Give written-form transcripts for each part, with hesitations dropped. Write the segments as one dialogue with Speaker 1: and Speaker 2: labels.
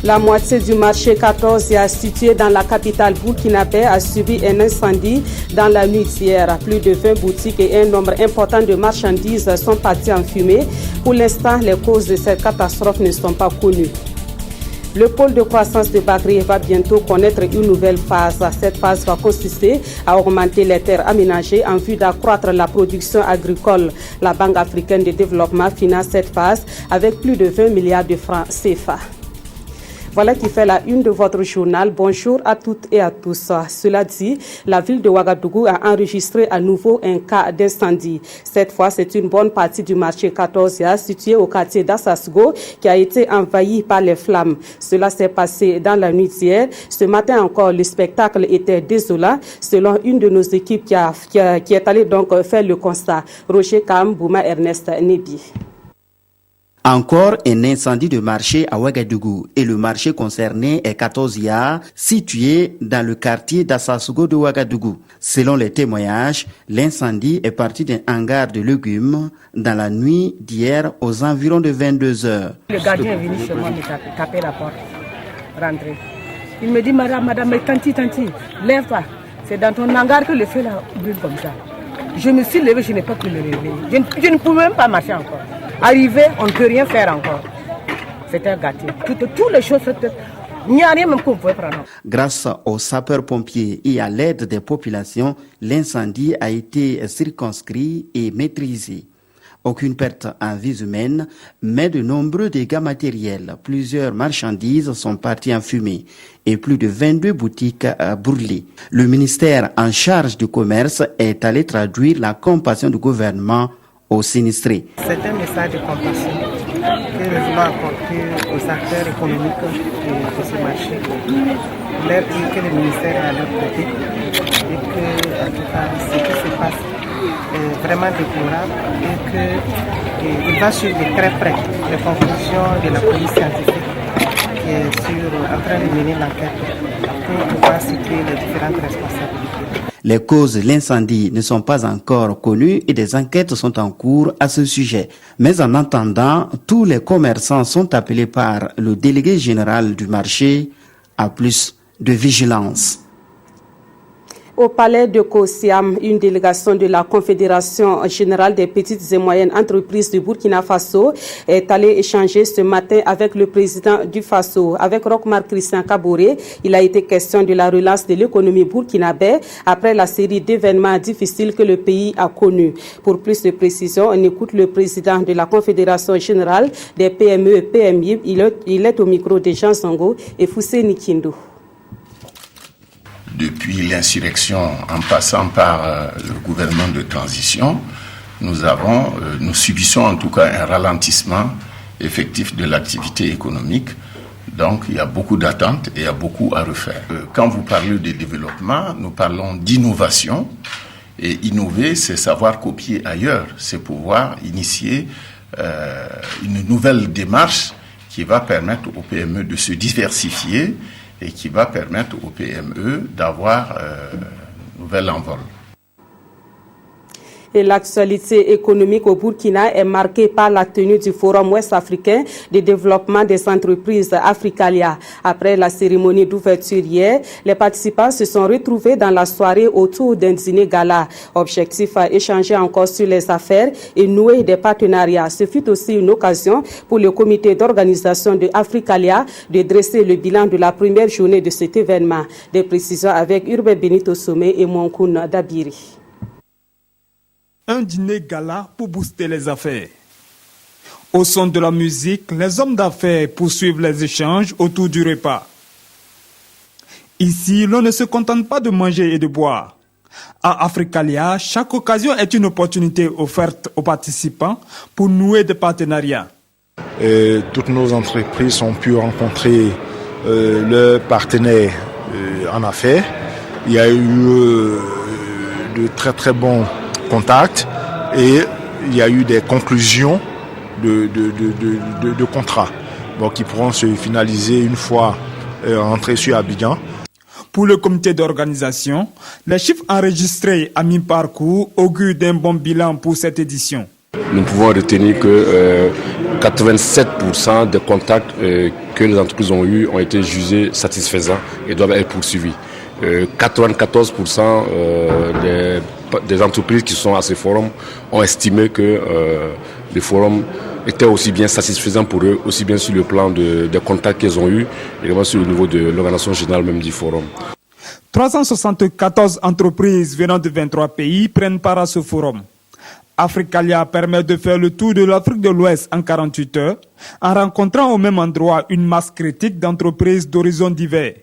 Speaker 1: La moitié du marché 14 situé dans la capitale burkinabé a subi un incendie dans la nuit d'hier. Plus de 20 boutiques et un nombre important de marchandises sont partis en fumée. Pour l'instant, les causes de cette catastrophe ne sont pas connues. Le pôle de croissance de Bagré va bientôt connaître une nouvelle phase. Cette phase va consister à augmenter les terres aménagées en vue d'accroître la production agricole. La Banque africaine de développement finance cette phase avec plus de 20 milliards de francs CFA. Voilà qui fait la une de votre journal. Bonjour à toutes et à tous. Cela dit, la ville de Ouagadougou a enregistré à nouveau un cas d'incendie. Cette fois, c'est une bonne partie du marché 14A situé au quartier d'Assasgo qui a été envahi par les flammes. Cela s'est passé dans la nuit d'hier. Ce matin encore, le spectacle était désolant, selon une de nos équipes qui est allée donc faire le constat. Roger Kam, Bouma Ernest Nebi.
Speaker 2: Encore un incendie de marché à Ouagadougou et le marché concerné est 14A, situé dans le quartier d'Assasgo de Ouagadougou. Selon les témoignages, l'incendie est parti d'un hangar de légumes dans la nuit d'hier aux environs de 22 heures.
Speaker 3: Le gardien est venu chez moi me taper la porte, rentrer. Il me dit, madame, mais tanti, lève-toi. C'est dans ton hangar que le feu là brûle comme ça. Je me suis levée, je n'ai pas pu me réveiller. Je ne pouvais même pas marcher encore. Arrivé, on ne peut rien faire encore. C'était gâté. Toutes les choses, il n'y a rien même qu'on pouvait prendre.
Speaker 2: Grâce aux sapeurs-pompiers et à l'aide des populations, l'incendie a été circonscrit et maîtrisé. Aucune perte en vies humaines, mais de nombreux dégâts matériels. Plusieurs marchandises sont parties en fumée et plus de 22 boutiques brûlées. Le ministère en charge du commerce est allé traduire la compassion du gouvernement aux sinistrés.
Speaker 4: C'est un message de compassion que nous voulons apporter aux acteurs économiques de ce marché. Leur dire que le ministère est à leur côté et que, en tout cas, ce qui se passe est vraiment déplorable et qu'il va suivre de très près les conclusions de la police scientifique qui est en train de mener l'enquête pour pouvoir situer les différentes responsabilités.
Speaker 2: Les causes de l'incendie ne sont pas encore connues et des enquêtes sont en cours à ce sujet. Mais en attendant, tous les commerçants sont appelés par le délégué général du marché à plus de vigilance.
Speaker 1: Au palais de Kosiam, une délégation de la Confédération générale des petites et moyennes entreprises du Burkina Faso est allée échanger ce matin avec le président du Faso. Avec Rochmar Christian Kaboré, il a été question de la relance de l'économie burkinabé après la série d'événements difficiles que le pays a connus. Pour plus de précisions, on écoute le président de la Confédération générale des PME et PMI. Il est au micro de Jean Songo et Foussé Nikindo.
Speaker 5: Depuis l'insurrection en passant par le gouvernement de transition, nous subissons en tout cas un ralentissement effectif de l'activité économique. Donc il y a beaucoup d'attentes et il y a beaucoup à refaire. Quand vous parlez de développement, nous parlons d'innovation. Et innover, c'est savoir copier ailleurs. C'est pouvoir initier une nouvelle démarche qui va permettre aux PME de se diversifier et qui va permettre aux PME d'avoir un nouvel envol.
Speaker 1: Et l'actualité économique au Burkina est marquée par la tenue du Forum ouest-africain de développement des entreprises Africalia. Après la cérémonie d'ouverture hier, les participants se sont retrouvés dans la soirée autour d'un dîner gala. Objectif à échanger encore sur les affaires et nouer des partenariats. Ce fut aussi une occasion pour le comité d'organisation de Africalia de dresser le bilan de la première journée de cet événement. Des précisions avec Urbe Benito Somé et Monkoun Dabiri.
Speaker 6: Un dîner gala pour booster les affaires. Au son de la musique, les hommes d'affaires poursuivent les échanges autour du repas. Ici, l'on ne se contente pas de manger et de boire. À Africalia, chaque occasion est une opportunité offerte aux participants pour nouer des partenariats.
Speaker 7: Toutes nos entreprises ont pu rencontrer leurs partenaires en affaires. Il y a eu de très très bons contacts et il y a eu des conclusions de contrats qui pourront se finaliser une fois rentrés sur Abidjan.
Speaker 6: Pour le comité d'organisation, les chiffres enregistrés à mi-parcours augurent d'un bon bilan pour cette édition.
Speaker 8: Nous pouvons retenir que 87% des contacts que les entreprises ont eus ont été jugés satisfaisants et doivent être poursuivis. 94% des entreprises qui sont à ce forum ont estimé que le forum était aussi bien satisfaisant pour eux, aussi bien sur le plan des contacts qu'ils ont eus, et également sur le niveau de l'organisation générale même du forum.
Speaker 6: 374 entreprises venant de 23 pays prennent part à ce forum. Africalia permet de faire le tour de l'Afrique de l'Ouest en 48 heures, en rencontrant au même endroit une masse critique d'entreprises d'horizons divers.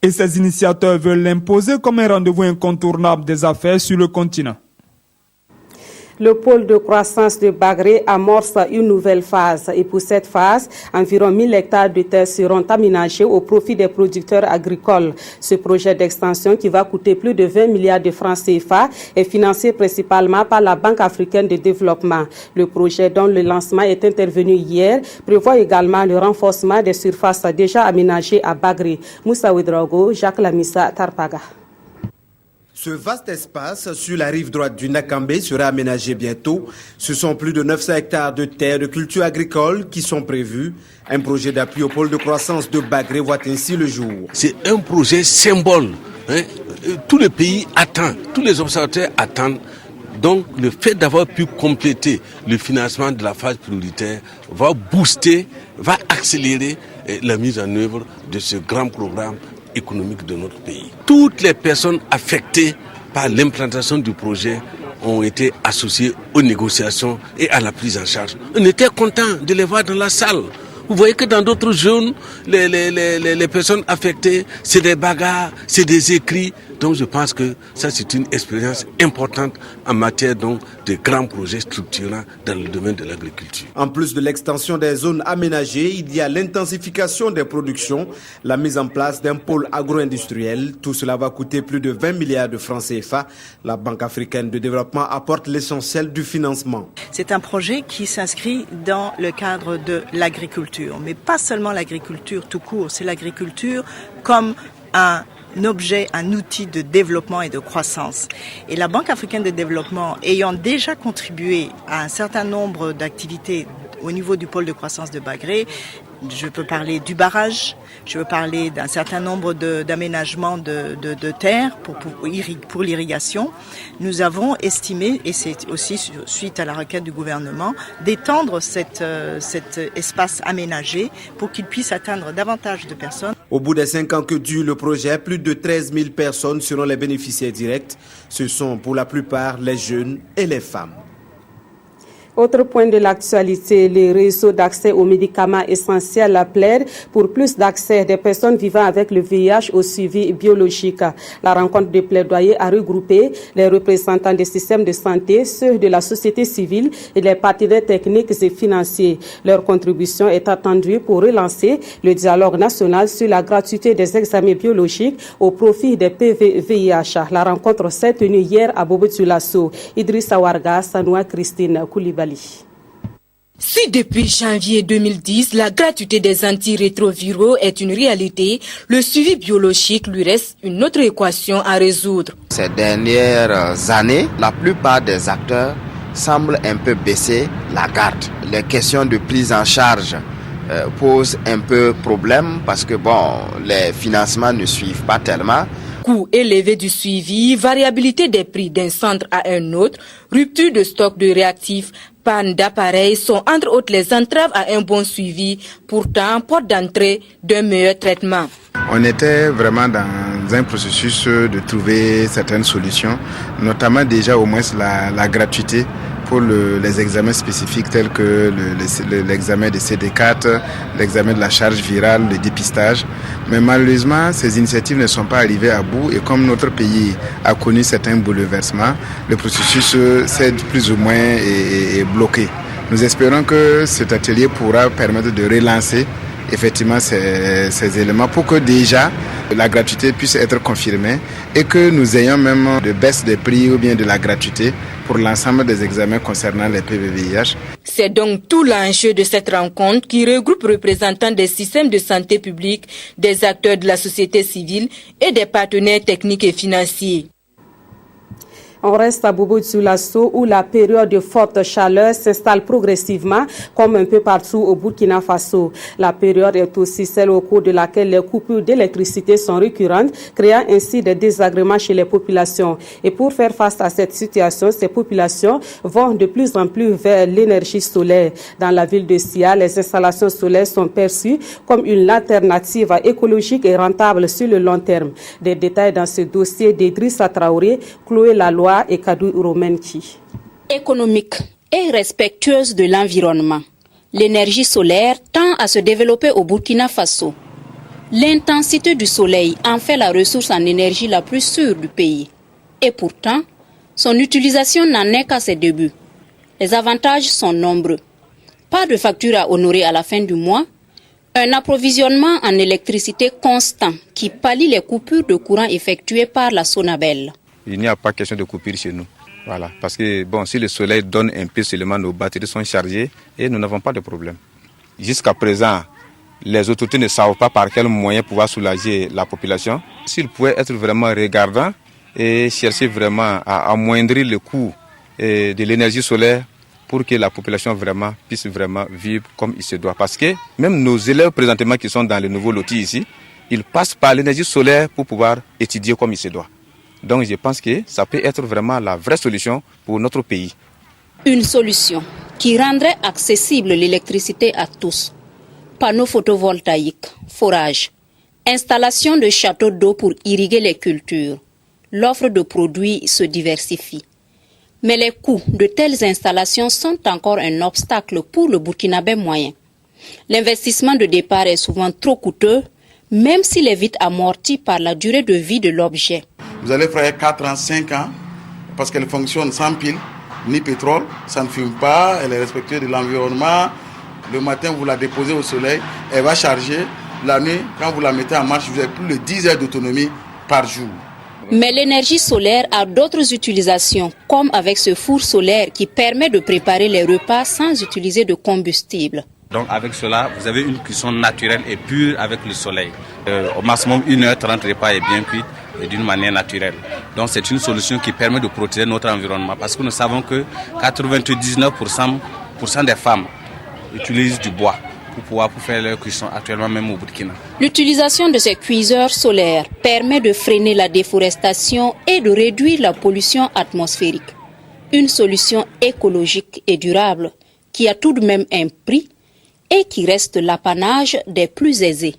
Speaker 6: Et ces initiateurs veulent l'imposer comme un rendez-vous incontournable des affaires sur le continent.
Speaker 1: Le pôle de croissance de Bagré amorce une nouvelle phase. Et pour cette phase, environ 1000 hectares de terre seront aménagés au profit des producteurs agricoles. Ce projet d'extension, qui va coûter plus de 20 milliards de francs CFA, est financé principalement par la Banque africaine de développement. Le projet, dont le lancement est intervenu hier, prévoit également le renforcement des surfaces déjà aménagées à Bagré. Moussa Ouedraogo, Jacques Lamissa, Tarpaga.
Speaker 9: Ce vaste espace sur la rive droite du Nakambé sera aménagé bientôt. Ce sont plus de 900 hectares de terres de culture agricole qui sont prévus. Un projet d'appui au pôle de croissance de Bagré voit ainsi le jour.
Speaker 10: C'est un projet symbole. Tout le pays attend, tous les observateurs attendent. Donc le fait d'avoir pu compléter le financement de la phase prioritaire va booster, va accélérer la mise en œuvre de ce grand programme économique de notre pays. Toutes les personnes affectées par l'implantation du projet ont été associées aux négociations et à la prise en charge. On était contents de les voir dans la salle. Vous voyez que dans d'autres zones, les personnes affectées, c'est des bagarres, c'est des écrits. Donc je pense que ça c'est une expérience importante en matière donc de grands projets structurants dans le domaine de l'agriculture.
Speaker 9: En plus de l'extension des zones aménagées, il y a l'intensification des productions, la mise en place d'un pôle agro-industriel. Tout cela va coûter plus de 20 milliards de francs CFA. La Banque africaine de développement apporte l'essentiel du financement.
Speaker 11: C'est un projet qui s'inscrit dans le cadre de l'agriculture, mais pas seulement l'agriculture tout court, c'est l'agriculture comme un objet, un outil de développement et de croissance. Et la Banque africaine de développement, ayant déjà contribué à un certain nombre d'activités au niveau du pôle de croissance de Bagré, je peux parler du barrage, je veux parler d'un certain nombre d'aménagements de terres pour l'irrigation. Nous avons estimé, et c'est aussi suite à la requête du gouvernement, d'étendre cet espace aménagé pour qu'il puisse atteindre davantage de personnes.
Speaker 9: Au bout des 5 ans que dure le projet, plus de 13 000 personnes seront les bénéficiaires directs. Ce sont pour la plupart les jeunes et les femmes.
Speaker 1: Autre point de l'actualité, les réseaux d'accès aux médicaments essentiels plaident pour plus d'accès des personnes vivant avec le VIH au suivi biologique. La rencontre de plaidoyer a regroupé les représentants des systèmes de santé, ceux de la société civile et les partenaires techniques et financiers. Leur contribution est attendue pour relancer le dialogue national sur la gratuité des examens biologiques au profit des PV-VIH. La rencontre s'est tenue hier à Bobo-Dioulasso. Idrissa Warga, Sanoua Christine Koulibaly.
Speaker 12: Si depuis janvier 2010, la gratuité des antirétroviraux est une réalité, le suivi biologique lui reste une autre équation à résoudre.
Speaker 13: Ces dernières années, la plupart des acteurs semblent un peu baisser la garde. Les questions de prise en charge posent un peu problème parce que les financements ne suivent pas tellement.
Speaker 12: Coût élevé du suivi, variabilité des prix d'un centre à un autre, rupture de stock de réactifs, panne d'appareils sont entre autres les entraves à un bon suivi, pourtant porte d'entrée d'un meilleur traitement.
Speaker 14: On était vraiment dans un processus de trouver certaines solutions, notamment déjà au moins la gratuité pour les examens spécifiques tels que l'examen de CD4, l'examen de la charge virale, le dépistage. Mais malheureusement, ces initiatives ne sont pas arrivées à bout et comme notre pays a connu certains bouleversements, le processus s'est plus ou moins est bloqué. Nous espérons que cet atelier pourra permettre de relancer effectivement ces éléments pour que déjà la gratuité puisse être confirmée et que nous ayons même de baisse des prix ou bien de la gratuité pour l'ensemble des examens concernant les PV-VIH.
Speaker 12: C'est donc tout l'enjeu de cette rencontre qui regroupe représentants des systèmes de santé publique, des acteurs de la société civile et des partenaires techniques et financiers.
Speaker 1: On reste à Bobo-Dioulasso où la période de forte chaleur s'installe progressivement comme un peu partout au Burkina Faso. La période est aussi celle au cours de laquelle les coupures d'électricité sont récurrentes, créant ainsi des désagréments chez les populations. Et pour faire face à cette situation, ces populations vont de plus en plus vers l'énergie solaire. Dans la ville de Sia, les installations solaires sont perçues comme une alternative écologique et rentable sur le long terme. Des détails dans ce dossier d'Idrissa Traoré, Chloé Laloy et Kadou Romenki.
Speaker 15: Économique et respectueuse de l'environnement, l'énergie solaire tend à se développer au Burkina Faso. L'intensité du soleil en fait la ressource en énergie la plus sûre du pays. Et pourtant, son utilisation n'en est qu'à ses débuts. Les avantages sont nombreux. Pas de facture à honorer à la fin du mois, un approvisionnement en électricité constant qui pallie les coupures de courant effectuées par la Sonabel.
Speaker 16: Il n'y a pas question de coupure chez nous. Voilà, parce que si le soleil donne un peu seulement, nos batteries sont chargées et nous n'avons pas de problème. Jusqu'à présent, les autorités ne savent pas par quel moyen pouvoir soulager la population. S'ils pouvaient être vraiment regardants et chercher vraiment à amoindrir le coût de l'énergie solaire pour que la population puisse vraiment vivre comme il se doit. Parce que même nos élèves présentement qui sont dans le nouveau loti ici, ils passent par l'énergie solaire pour pouvoir étudier comme il se doit. Donc je pense que ça peut être vraiment la vraie solution pour notre pays.
Speaker 15: Une solution qui rendrait accessible l'électricité à tous. Panneaux photovoltaïques, forages, installation de châteaux d'eau pour irriguer les cultures. L'offre de produits se diversifie. Mais les coûts de telles installations sont encore un obstacle pour le Burkinabé moyen. L'investissement de départ est souvent trop coûteux, même s'il est vite amorti par la durée de vie de l'objet.
Speaker 17: Vous allez faire 4 ans, 5 ans, parce qu'elle fonctionne sans pile, ni pétrole, ça ne fume pas, elle est respectueuse de l'environnement. Le matin, vous la déposez au soleil, elle va charger. La nuit, quand vous la mettez en marche, vous avez plus de 10 heures d'autonomie par jour.
Speaker 15: Mais l'énergie solaire a d'autres utilisations, comme avec ce four solaire qui permet de préparer les repas sans utiliser de combustible.
Speaker 18: Donc avec cela, vous avez une cuisson naturelle et pure avec le soleil. Au maximum 1h30, le repas est bien cuit et d'une manière naturelle. Donc c'est une solution qui permet de protéger notre environnement parce que nous savons que 99% des femmes utilisent du bois pour faire leur cuisson actuellement même au Burkina.
Speaker 15: L'utilisation de ces cuiseurs solaires permet de freiner la déforestation et de réduire la pollution atmosphérique. Une solution écologique et durable qui a tout de même un prix et qui reste l'apanage des plus aisés.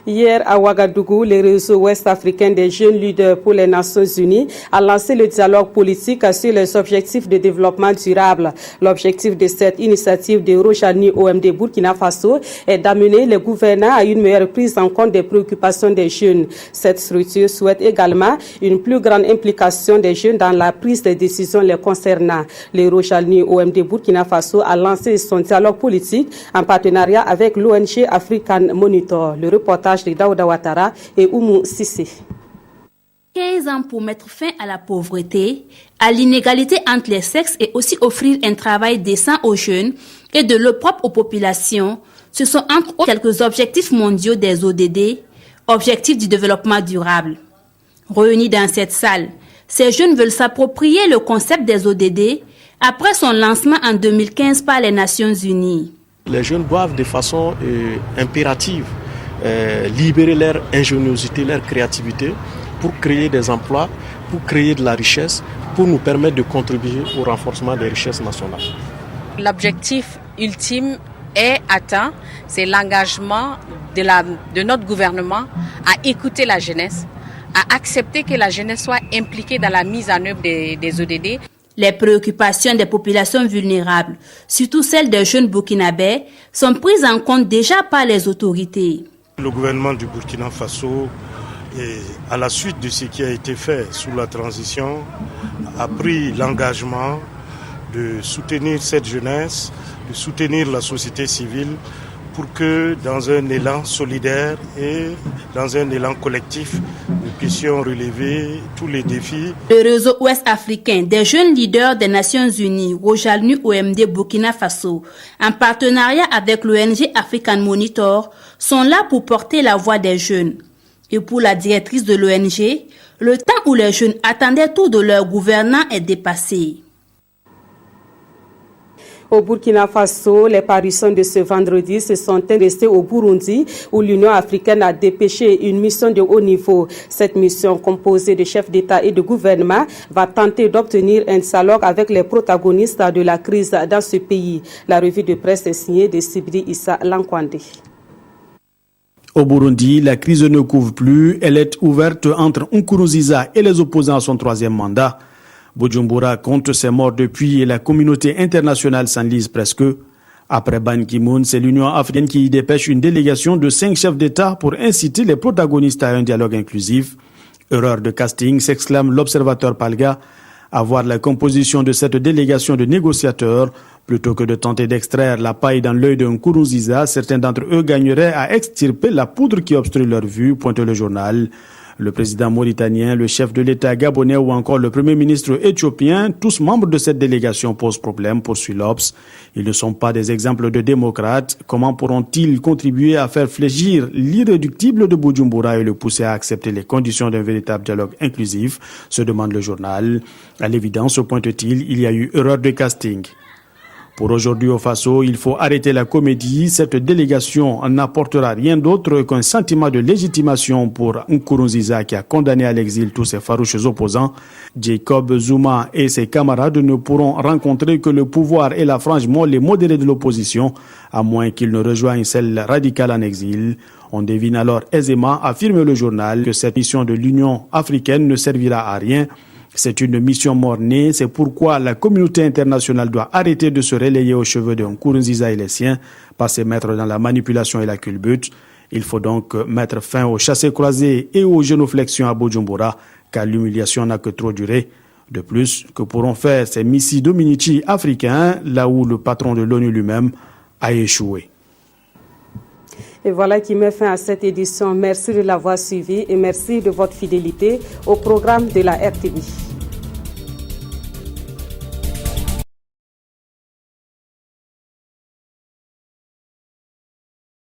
Speaker 1: Hier, à Ouagadougou, le réseau ouest-africain des jeunes leaders pour les Nations Unies a lancé le dialogue politique sur les objectifs de développement durable. L'objectif de cette initiative de Rojani OMD Burkina Faso est d'amener les gouvernants à une meilleure prise en compte des préoccupations des jeunes. Cette structure souhaite également une plus grande implication des jeunes dans la prise de décisions les concernant. Le Rojani OMD Burkina Faso a lancé son dialogue politique en partenariat avec l'ONG African Monitor. Le reportage de Daouda Ouattara et Oumou Sissé.
Speaker 19: 15 ans pour mettre fin à la pauvreté, à l'inégalité entre les sexes et aussi offrir un travail décent aux jeunes et de l'eau propre aux populations. Ce sont entre autres quelques objectifs mondiaux des ODD, objectifs du développement durable. Réunis dans cette salle, ces jeunes veulent s'approprier le concept des ODD après son lancement en 2015 par les Nations Unies.
Speaker 20: Les jeunes doivent de façon impérative libérer leur ingéniosité, leur créativité pour créer des emplois, pour créer de la richesse, pour nous permettre de contribuer au renforcement des richesses nationales.
Speaker 21: L'objectif ultime est atteint, c'est l'engagement de notre gouvernement à écouter la jeunesse, à accepter que la jeunesse soit impliquée dans la mise en œuvre des ODD.
Speaker 19: Les préoccupations des populations vulnérables, surtout celles des jeunes burkinabés, sont prises en compte déjà par les autorités.
Speaker 22: Le gouvernement du Burkina Faso, à la suite de ce qui a été fait sous la transition, a pris l'engagement de soutenir cette jeunesse, de soutenir la société civile pour que dans un élan solidaire et dans un élan collectif, nous puissions relever tous les défis.
Speaker 19: Le réseau ouest-africain des jeunes leaders des Nations Unies, Rojani OMD Burkina Faso, en partenariat avec l'ONG African Monitor, sont là pour porter la voix des jeunes. Et pour la directrice de l'ONG, le temps où les jeunes attendaient tout de leurs gouvernants est dépassé.
Speaker 1: Au Burkina Faso, les parutions de ce vendredi se sont intéressées au Burundi, où l'Union africaine a dépêché une mission de haut niveau. Cette mission, composée de chefs d'État et de gouvernement, va tenter d'obtenir un dialogue avec les protagonistes de la crise dans ce pays. La revue de presse est signée de Sibri Issa Lankwande.
Speaker 3: Au Burundi, la crise ne couvre plus. Elle est ouverte entre Nkurunziza et les opposants à son troisième mandat. Bujumbura compte ses morts depuis et la communauté internationale s'enlise presque. Après Ban Ki-moon, c'est l'Union africaine qui y dépêche une délégation de 5 chefs d'État pour inciter les protagonistes à un dialogue inclusif. Erreur de casting, s'exclame l'observateur Palga. À voir la composition de cette délégation de négociateurs, plutôt que de tenter d'extraire la paille dans l'œil de Nkurunziza, certains d'entre eux gagneraient à extirper la poudre qui obstrue leur vue, pointe le journal. Le président mauritanien, le chef de l'État gabonais ou encore le premier ministre éthiopien, tous membres de cette délégation posent problème, poursuit l'Obs. Ils ne sont pas des exemples de démocrates. Comment pourront-ils contribuer à faire fléchir l'irréductible de Bujumbura et le pousser à accepter les conditions d'un véritable dialogue inclusif, se demande le journal. À l'évidence, pointe-t-il, il y a eu erreur de casting. Pour aujourd'hui au Faso, il faut arrêter la comédie. Cette délégation n'apportera rien d'autre qu'un sentiment de légitimation pour Nkurunziza qui a condamné à l'exil tous ses farouches opposants. Jacob Zuma et ses camarades ne pourront rencontrer que le pouvoir et la frange molle et modérée de l'opposition, à moins qu'ils ne rejoignent celle radicale en exil. On devine alors aisément, affirme le journal, que cette mission de l'Union africaine ne servira à rien. C'est une mission mort-née, c'est pourquoi la communauté internationale doit arrêter de se relayer aux cheveux de Nkurunziza et les siens, pas se mettre dans la manipulation et la culbute. Il faut donc mettre fin aux chassés-croisés et aux génuflexions à Bujumbura, car l'humiliation n'a que trop duré. De plus, que pourront faire ces Missi Dominici africains, là où le patron de l'ONU lui-même a échoué.
Speaker 1: Et voilà qui met fin à cette édition. Merci de l'avoir suivi et merci de votre fidélité au programme de la RTV.